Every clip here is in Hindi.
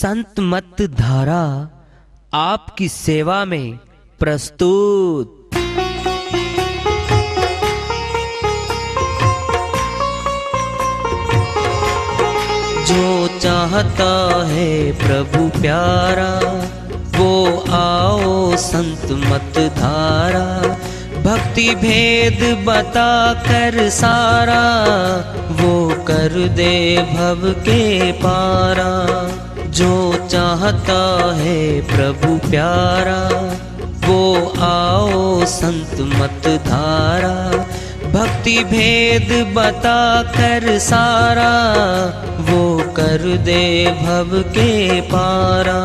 संत मत धारा आपकी सेवा में प्रस्तुत। जो चाहता है प्रभु प्यारा वो आओ संत मत धारा, भक्ति भेद बता कर सारा वो कर दे भव के पारा। जो चाहता है प्रभु प्यारा वो आओ संत मत धारा, भक्ति भेद बता कर सारा वो कर दे भव के पारा।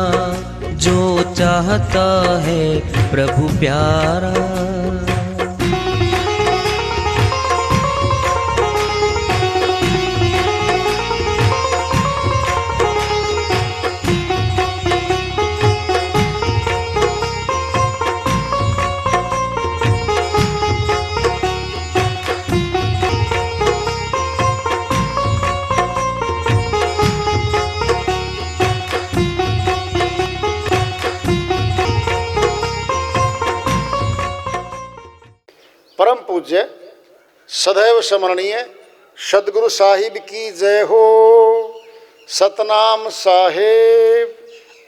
जो चाहता है प्रभु प्यारा। परम पूज्य सदैव स्मरणीय सदगुरु साहिब की जय हो। सतनाम साहेब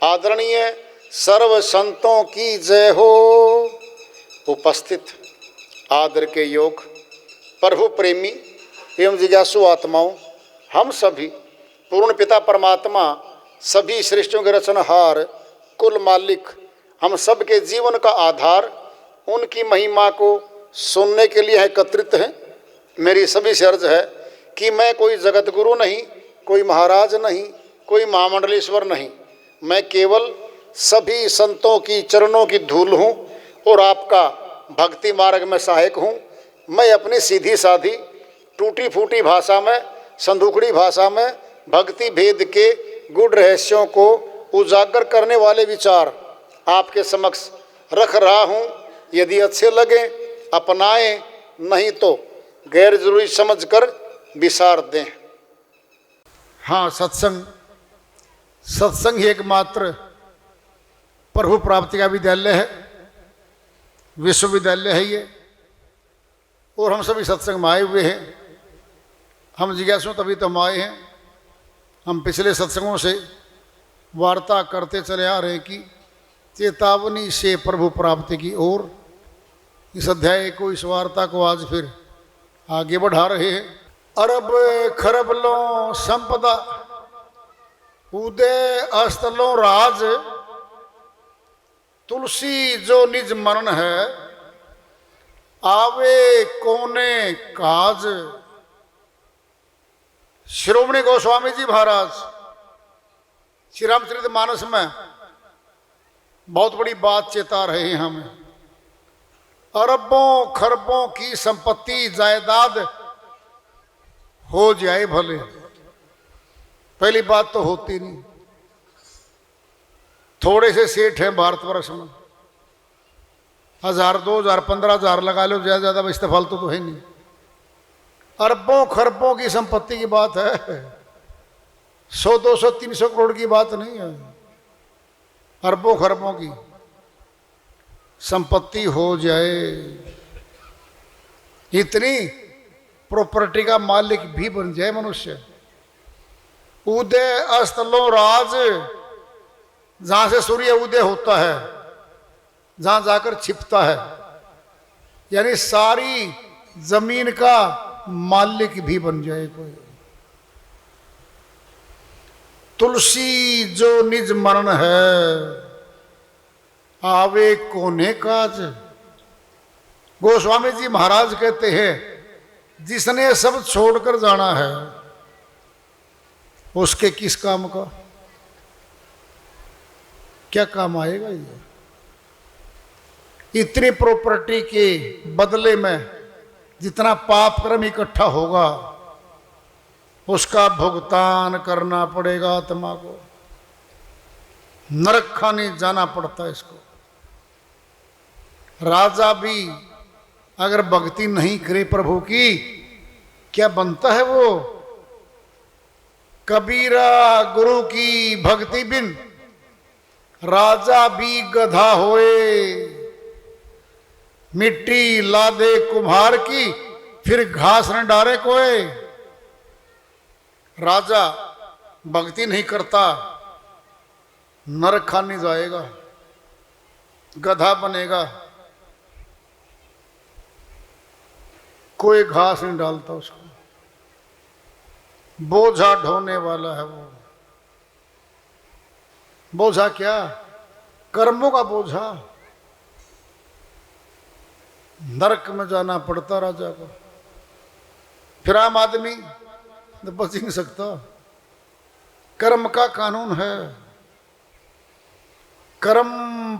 आदरणीय सर्व संतों की जय हो। उपस्थित आदर के योग प्रभु प्रेमी एवं जिज्ञासु आत्माओं, हम सभी पूर्ण पिता परमात्मा सभी सृष्टियों के रचनहार कुल मालिक हम सब के जीवन का आधार उनकी महिमा को सुनने के लिए एकत्रित हैं। मेरी सभी से अर्ज है कि मैं कोई जगत गुरु नहीं, कोई महाराज नहीं, कोई महामंडलेश्वर नहीं, मैं केवल सभी संतों की चरणों की धूल हूँ और आपका भक्ति मार्ग में सहायक हूँ। मैं अपनी सीधी साधी टूटी फूटी भाषा में, संदूकड़ी भाषा में भक्ति भेद के गुड़ रहस्यों को उजागर करने वाले विचार आपके समक्ष रख रहा हूँ। यदि अच्छे लगे अपनाएं, नहीं तो गैर जरूरी समझकर विसार दें। हाँ, सत्संग ही एकमात्र प्रभु प्राप्ति का विद्यालय है, विश्वविद्यालय है ये। और हम सभी सत्संग में आए हुए हैं। हम जिज्ञासु तभी तो हम आए हैं। हम पिछले सत्संगों से वार्ता करते चले आ रहे हैं कि चेतावनी से प्रभु प्राप्ति की ओर। इस अध्याय को, इस वार्ता को आज फिर आगे बढ़ा रहे हैं। अरब खरब लो संपदा उदय अस्तलो राज, तुलसी जो निज मरण है आवे कोने काज। श्रोमणी गोस्वामी जी महाराज श्री रामचरितमानस में बहुत बड़ी बात चेता रहे हैं हमें। अरबों खरबों की संपत्ति जायदाद हो जाए भले, पहली बात तो होती नहीं। थोड़े से सेठ हैं भारतवर्ष में, 1000 2000 15,000 लगा लो, ज्यादा बचते फालतू तो है नहीं। अरबों खरबों की संपत्ति की बात है, 100 200 300 करोड़ की बात नहीं है। अरबों खरबों की संपत्ति हो जाए, इतनी प्रॉपर्टी का मालिक भी बन जाए मनुष्य। उदय अस्तलो राज, जहां से सूर्य उदय होता है, जहां जाकर छिपता है, यानी सारी जमीन का मालिक भी बन जाए कोई। तुलसी जो निज मरण है आवे कोने काज। गोस्वामी जी महाराज कहते हैं जिसने सब छोड़कर जाना है उसके किस काम का, क्या काम आएगा ये। इतनी प्रॉपर्टी के बदले में जितना पाप कर्म इकट्ठा होगा उसका भुगतान करना पड़ेगा आत्मा को। नरक खाने जाना पड़ता है इसको। राजा भी अगर भक्ति नहीं करे प्रभु की, क्या बनता है वो? कबीरा गुरु की भक्ति बिन राजा भी गधा होए। मिट्टी ला दे कुम्हार की फिर घास न डारे कोई। राजा भक्ति नहीं करता नरक खाने जाएगा, गधा बनेगा, कोई घास नहीं डालता उसको, बोझा ढोने वाला है वो। बोझा क्या? कर्मों का बोझा। नरक में जाना पड़ता राजा को। फिर आम आदमी तो बच ही नहीं सकता। कर्म का कानून है। कर्म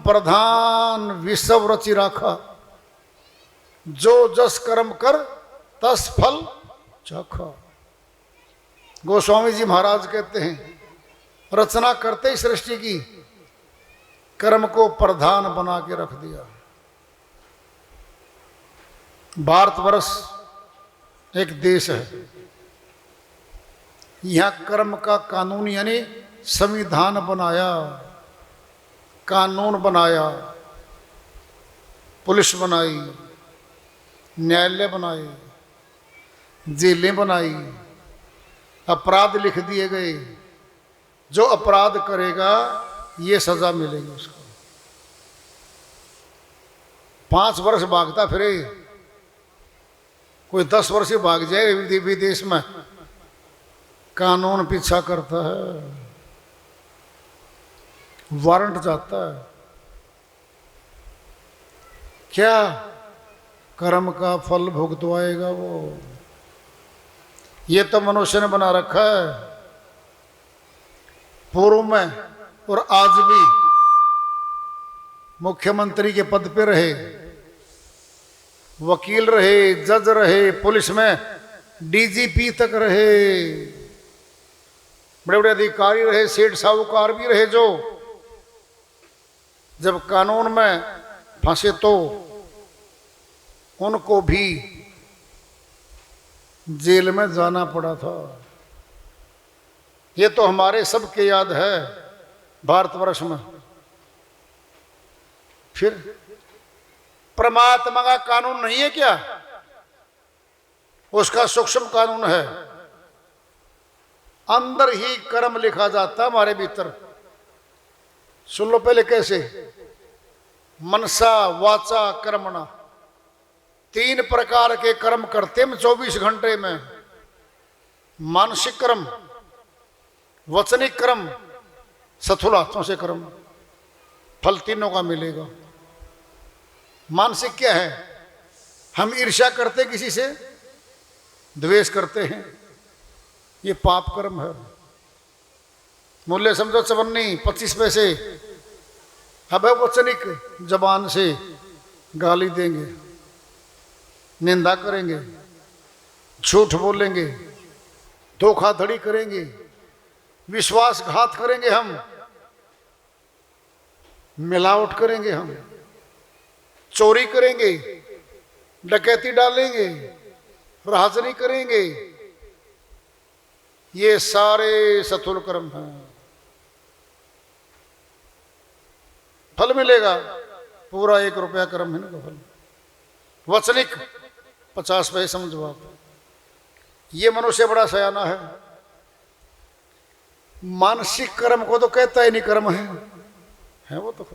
प्रधान विश्व रचि राखा, जो जस कर्म कर तस फल चाखा। गोस्वामी जी महाराज कहते हैं, रचना करते ही सृष्टि की कर्म को प्रधान बना के रख दिया। भारतवर्ष एक देश है, यहां कर्म का कानून यानी संविधान बनाया, कानून बनाया, पुलिस बनाई, न्यायालय बनाए, जेलें बनाई, अपराध लिख दिए गए। जो अपराध करेगा ये सजा मिलेगी उसको। 5 वर्ष भागता फिरे, कोई 10 वर्ष ही भाग जाए विदेश में, कानून पीछा करता है, वारंट जाता है। क्या? कर्म का फल भुगतवाएगा वो। ये तो मनुष्य ने बना रखा है। पूर्व में और आज भी मुख्यमंत्री के पद पे रहे, वकील रहे, जज रहे, पुलिस में डीजीपी तक रहे, बड़े बड़े अधिकारी रहे, सेठ साहूकार भी रहे, जो जब कानून में फंसे तो उनको भी जेल में जाना पड़ा था। ये तो हमारे सबके याद है भारतवर्ष में। फिर परमात्मा का कानून नहीं है क्या? उसका सूक्ष्म कानून है। अंदर ही कर्म लिखा जाता है हमारे भीतर। सुन लो पहले कैसे। मनसा वाचा कर्मणा, 3 प्रकार के कर्म करते हम 24 घंटे में। मानसिक कर्म, वचनिक कर्म, स्थूल हाथों से कर्म। फल तीनों का मिलेगा। मानसिक क्या है? हम ईर्ष्या करते किसी से, द्वेष करते हैं, ये पाप कर्म है। मूल्य समझो 54 25 पैसे। अब वचनिक, जबान से गाली देंगे, निंदा करेंगे, झूठ बोलेंगे, धोखाधड़ी करेंगे, विश्वासघात करेंगे, हम मिलावट करेंगे, हम चोरी करेंगे, डकैती डालेंगे, राजनी करेंगे। ये सारे स्थूल कर्म हैं। फल मिलेगा पूरा 1 रुपया कर्म है ना फल। वचनिक 50 पैसे समझो आप। ये मनुष्य बड़ा सयाना है। मानसिक कर्म को तो कहता ही नहीं कर्म है वो तो।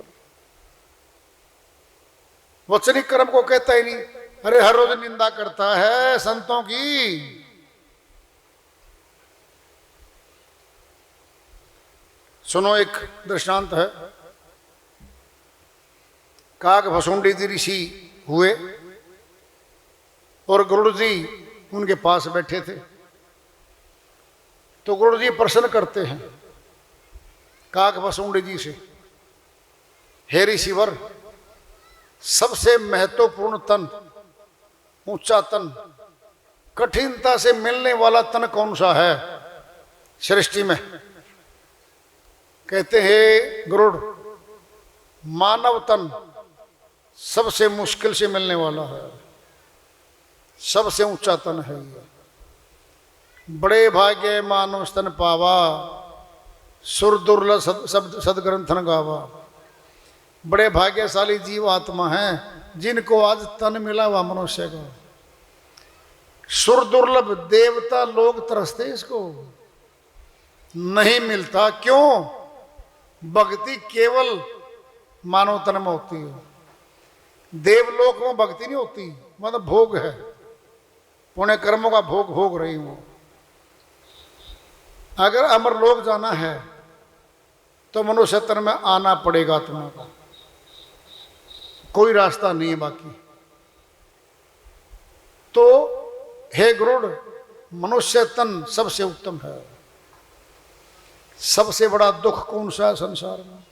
वचनिक कर्म को कहता ही नहीं। अरे हर रोज निंदा करता है संतों की। सुनो, एक दृष्टांत है। काक भसुंडी जी ऋषि हुए और गुरु जी उनके पास बैठे थे। तो गुरु जी प्रश्न करते हैं काक भसुंडी जी से, हे ऋषिवर, सबसे महत्वपूर्ण तन, ऊंचा तन, कठिनता से मिलने वाला तन कौन सा है सृष्टि में? कहते हैं गुरु, मानव तन सबसे मुश्किल से मिलने वाला है, सबसे ऊंचा तन है ये। बड़े भाग्य मानो स्तन पावा, सुर दुर्लभ सदग्रंथन गावा। बड़े भाग्यशाली जीव आत्मा हैं जिनको आज तन मिला हुआ मनुष्य को। सुर दुर्लभ, देवता लोग तरसते इसको, नहीं मिलता। क्यों? भक्ति केवल मानव तन में होती है, देवलोक में भक्ति नहीं होती। मतलब भोग है, पुण्य कर्मों का भोग भोग रही हूं। अगर अमरलोक जाना है तो मनुष्य तन में आना पड़ेगा आत्मा का, कोई रास्ता नहीं है बाकी। तो हे गरुड़, मनुष्य तन सबसे उत्तम है। सबसे बड़ा दुख कौन सा है संसार में?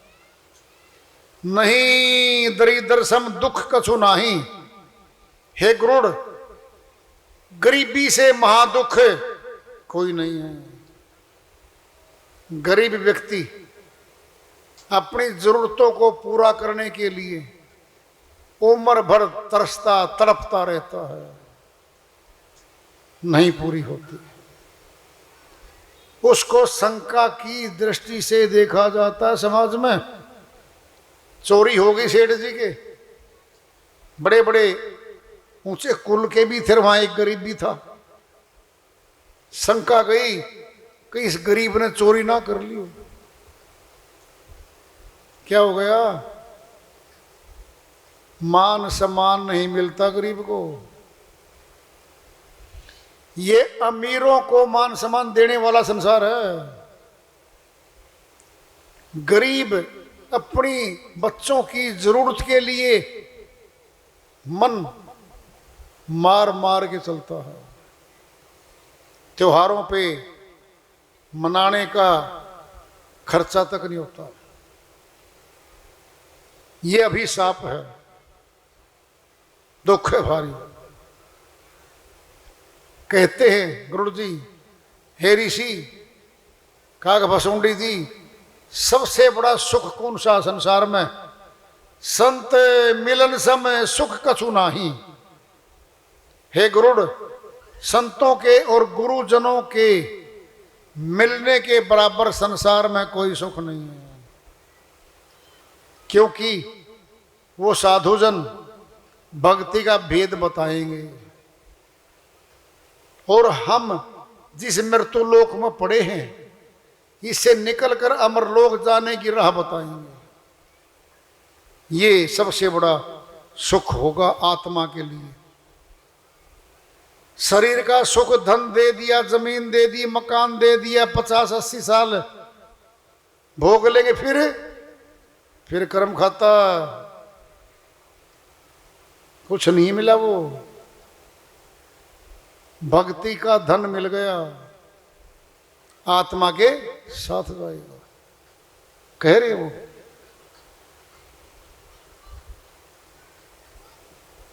नहीं दरिद्र सम दुख कछु नाही। हे गरुड़, गरीबी से महादुख कोई नहीं है। गरीब व्यक्ति अपनी जरूरतों को पूरा करने के लिए उम्र भर तरसता तड़पता रहता है, नहीं पूरी होती। उसको शंका की दृष्टि से देखा जाता है समाज में। चोरी हो गई सेठ जी के, बड़े बड़े ऊंचे कुल के भी थे, वहां एक गरीब भी था। शंका गई कि इस गरीब ने चोरी ना कर ली हो। क्या हो गया? मान सम्मान नहीं मिलता गरीब को। ये अमीरों को मान सम्मान देने वाला संसार है। गरीब अपनी बच्चों की जरूरत के लिए मन मार मार के चलता है। त्योहारों पे मनाने का खर्चा तक नहीं होता। ये अभिशाप है, दुख है भारी। कहते हैं गुरु जी, हे ऋषि काकभस्मुंडी जी, सबसे बड़ा सुख कौन सा संसार में? संत मिलन समय सुख कछु नाही। हे गरुड़, संतों के और गुरुजनों के मिलने के बराबर संसार में कोई सुख नहीं है। क्योंकि वो साधुजन भक्ति का भेद बताएंगे और हम जिस मृत्यु लोक में पड़े हैं इससे निकलकर अमरलोक जाने की राह बताएंगे। ये सबसे बड़ा सुख होगा आत्मा के लिए। शरीर का सुख, धन दे दिया, जमीन दे दी, मकान दे दिया, 50-80 साल भोग लेंगे, फिर कर्म खाता, कुछ नहीं मिला। वो भक्ति का धन मिल गया, आत्मा के साथ जाएगा, कह रहे वो।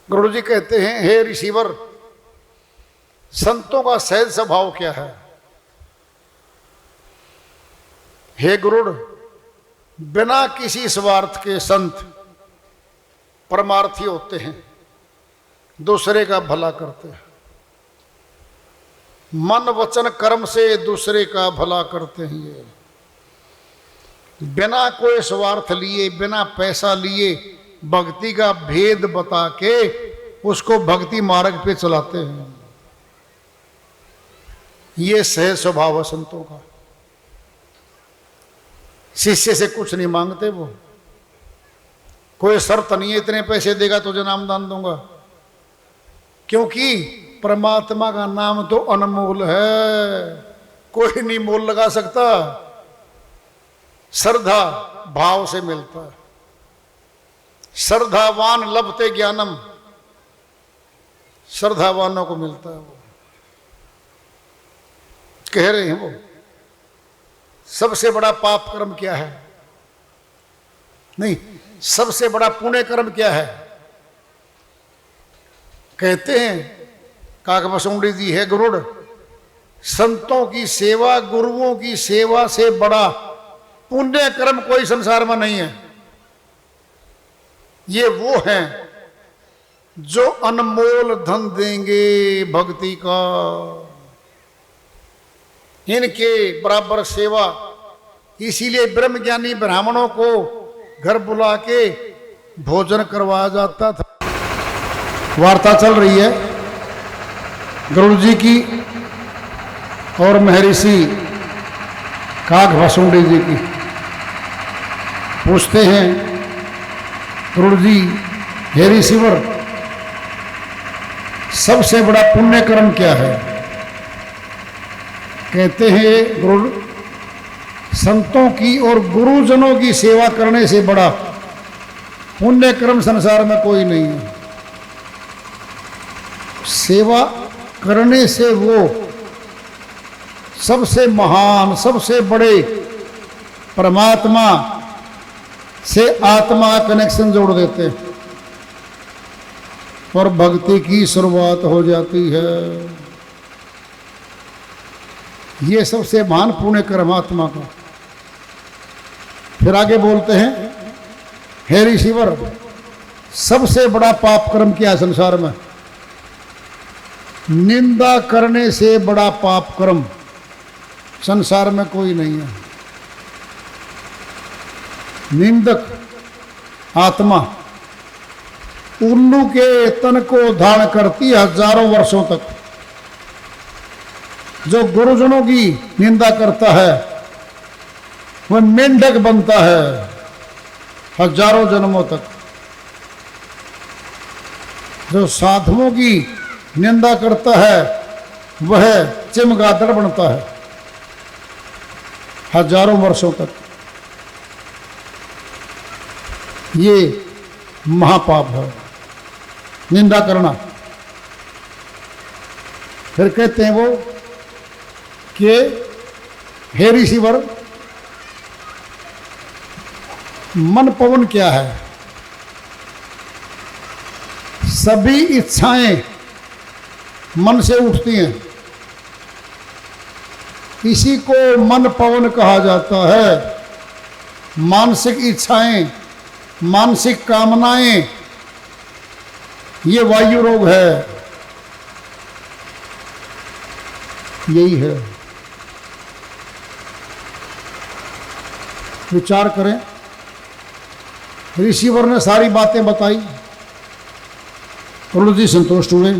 गुरु जी कहते हैं, हे ऋषिवर, संतों का सहज स्वभाव क्या है? हे गुरुड़, बिना किसी स्वार्थ के संत परमार्थी होते हैं, दूसरे का भला करते हैं। मन वचन कर्म से दूसरे का भला करते हैं। ये बिना कोई स्वार्थ लिए, बिना पैसा लिए भक्ति का भेद बता के उसको भक्ति मार्ग पे चलाते हैं। ये सहज स्वभाव है संतों का। शिष्य से कुछ नहीं मांगते वो, कोई शर्त नहीं है इतने पैसे देगा तुझे नाम दान दूंगा, क्योंकि परमात्मा का नाम तो अनमोल है, कोई नहीं मोल लगा सकता। श्रद्धा भाव से मिलता है। श्रद्धावान लभते ज्ञानम, श्रद्धावानों को मिलता है। वो कह रहे हैं वो सबसे बड़ा पाप कर्म क्या है? नहीं, सबसे बड़ा पुण्य कर्म क्या है? कहते हैं काकभस्मुंडी जी, है गुरुड़, संतों की सेवा, गुरुओं की सेवा से बड़ा पुण्य कर्म कोई संसार में नहीं है। ये वो हैं जो अनमोल धन देंगे भक्ति का। इनके बराबर सेवा। इसीलिए ब्रह्मज्ञानी ब्राह्मणों को घर बुला के भोजन करवाया जाता था। वार्ता चल रही है गरुड़ जी की और महर्षि काग भसुंडी जी की। पूछते हैं गरुड़ जी, हे ऋषिवर, सबसे बड़ा पुण्य कर्म क्या है? कहते हैं गरुड़, संतों की और गुरुजनों की सेवा करने से बड़ा पुण्य कर्म संसार में कोई नहीं है। सेवा करने से वो सबसे महान, सबसे बड़े परमात्मा से आत्मा कनेक्शन जोड़ देते हैं और भक्ति की शुरुआत हो जाती है। ये सबसे महान पुण्य कर्म आत्मा का। फिर आगे बोलते हैं, हे ऋषिवर, सबसे बड़ा पाप कर्म क्या है संसार में? निंदा करने से बड़ा पाप कर्म संसार में कोई नहीं है। निंदक आत्मा उल्लू के तन को धारण करती है हजारों वर्षों तक। जो गुरुजनों की निंदा करता है वह मेंढक बनता है हजारों जन्मों तक। जो साधुओं की निंदा करता है वह चमगादड़ बनता है हजारों वर्षों तक। ये महापाप है निंदा करना। फिर कहते हैं वो कि हे ऋषिवर, मन पवन क्या है? सभी इच्छाएं मन से उठती हैं, इसी को मन पवन कहा जाता है। मानसिक इच्छाएं, मानसिक कामनाएं, ये वायु रोग है। यही है। विचार करें, ऋषिवर ने सारी बातें बताई, गरुड़ जी संतुष्ट हुए।